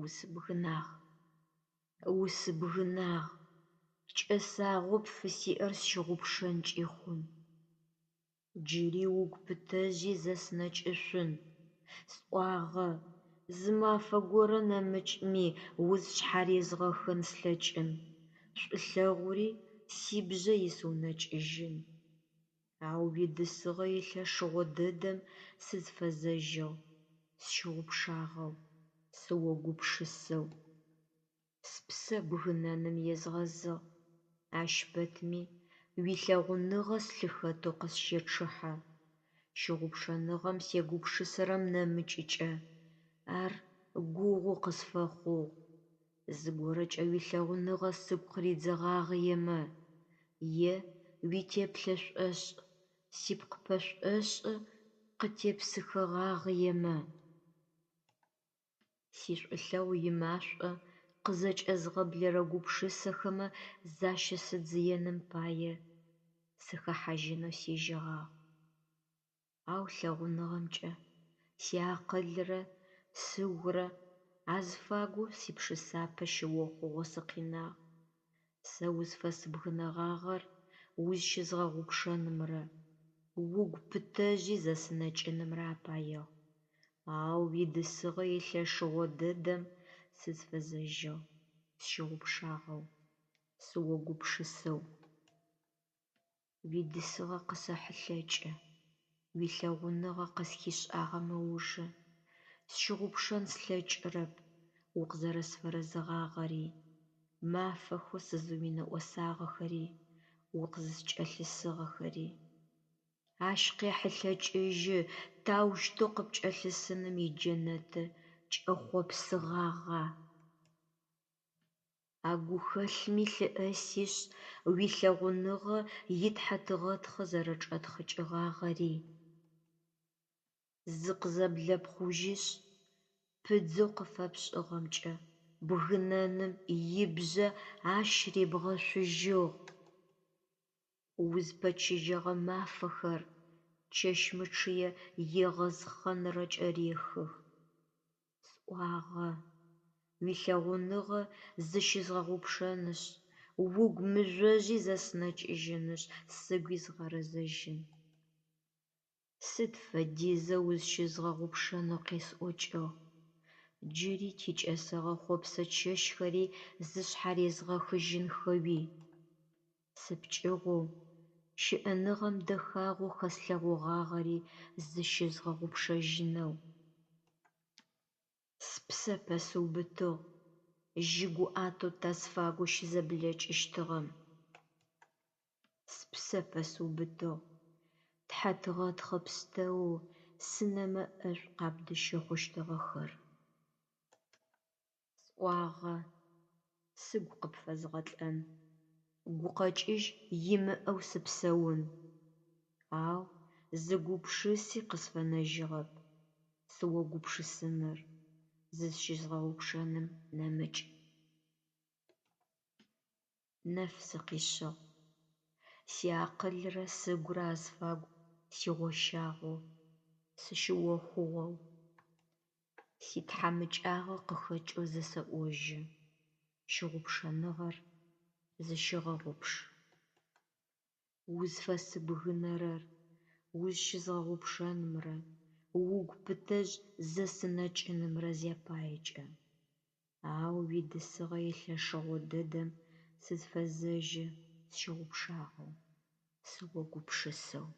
Усыбгынагъ, кӏэсагъоп сиӏэр сщыгъупшэнкӏи хъун. Джыри угу пытэжъи зэснэкӏышъун. Сӏуагъэ, зы мафэ горэ нэмыкӏми уз шъхьарезгъэхэн слъэкӏын. Шӏулъэгъури сибжъэ ис унэкӏыжьын. Ау уидысыгъэ илъэшыгъо дэдэм сызфэзэжьыгъ, сщыгъупшагъэу, сыогупшысэу. Спысэ бгынэным езгъэзыгъ, ащ пэтми уилъэгъуныгъэ слъыхэтэу къысщечъыхьэ. Щыгъупшэныгъэм сегупшысэрэм нэмыкӏыкӏэ ар гугъу къысфэхъугъ. Зыгорэкӏэ уилъэгъуныгъэ сыгу къыридзэгъагъемэ, е уитеплъэшӏошӏ, сипкъыпэшӏошӏ къытепсыхэгъагъемэ. Сишӏулъэгъу имашӏо къызэкӏэзгъэблэрэ гупшысэхэмэ защэсыдзыеным пае сыхэхьажьынэу сижьыгъагъ. Ау лъэгъуныгъэмкӏэ сиакъылрэ сыгурэ азыфагу сипшысапэ щыохъугъо сыкъинагъ. Сэ узфэсыбгынэгъагъэр узщызгъэгъупшэнымрэ угу пытэжъи зэсынэкӏынымрэ апаеу. Ау уидысыгъэ илъэшыгъо дэдэм сызфэзэжьыгъ, сщыгъупшагъэу, сыогупшысэу. Уидысыгъэ къысэхьылъэкӏы, уилъэгъуныгъэ къысхишӏагъэмэ ужэ. Сщыгъупшэн слъэкӏырэп укъызэрэсфэрэзэгъагъэри, мафэхэу сызыуинэӏосагъэхэри, укъызыскӏэлъысыгъэхэри. Ащ къехьылъэкӏыжьы таущтэу къыпкӏэлъысыным иджэнэты кӏэхъопсыгъагъа. А гухэлъми лъыӏэсишъ уилъэгъуныгъэ итхьэтыгъэтхэ зэрэчӏэтхъыкӏыгъагъэри. Зы къызэблэпхъужьышъ пыдзэу къыфэпшӏыгъэмкӏэ бгынэным ибжъэ ащ ребгъэшъужьыгъ. Узпэчыжьыгъэ мафэхэр чэщмычые егъэзхъэнрэкӏэ рехых. Сӏуагъэ, уилъэгъуныгъэ зыщызгъэгъупшэнышъ, угу мыжъожьи зэсынэкӏыжьынышъ сыгу изгъэрэзэжьын. Сыд фэдизэу узщызгъэгъупшэнэу къесӏокӏыгъ? Джыри тикӏэсэгъэ хъопсэ чэщхэри зышъхьарезгъэхыжьынхэуи. Сыпкӏыгъу, щыӏэныгъэм дэхагъэу хэслъэгъугъагъэри зыщызгъэгъупшэжьынэу. Спысэ пэсыубытыгъ, жьы гуӏатэу тасфагу щызэблэкӏыщтыгъэм. Спысэ пэсыубытыгъ, тхьэтыгъэтхэ пстэу сынэмэ ӏэшӏу къабдыщэхъущтыгъэхэр. Сӏуагъэ, сыгу къыпфэзгъэлӏэн, гукъэкӏыжь имыӏэу сыпсэун. Ау зыгупшыси къысфэнэжьыгъэп, сыогупшысыныр зыщызгъэгъупшэным нэмыкӏ. Нэф сыкъищыгъ, сиакъылрэ сыгурэ азыфагу сигъощагъэу, сыщыохъугъэу, ситхьамыкӏагъэ къыхэкӏэу зэсэӏожьы. Щыгъупшэныгъэр зыщыгъэгъупш. Узфэсыбгынэрэр узщызгъэгъупшэнымрэ угу пытэжъ зэсынэкӏынымрэ зяпаекӏэ. Ау уидысыгъэ илъэшыгъо дэдэм сызфэзэжьы, сщыгъупшагъэу, сыогупшысэу.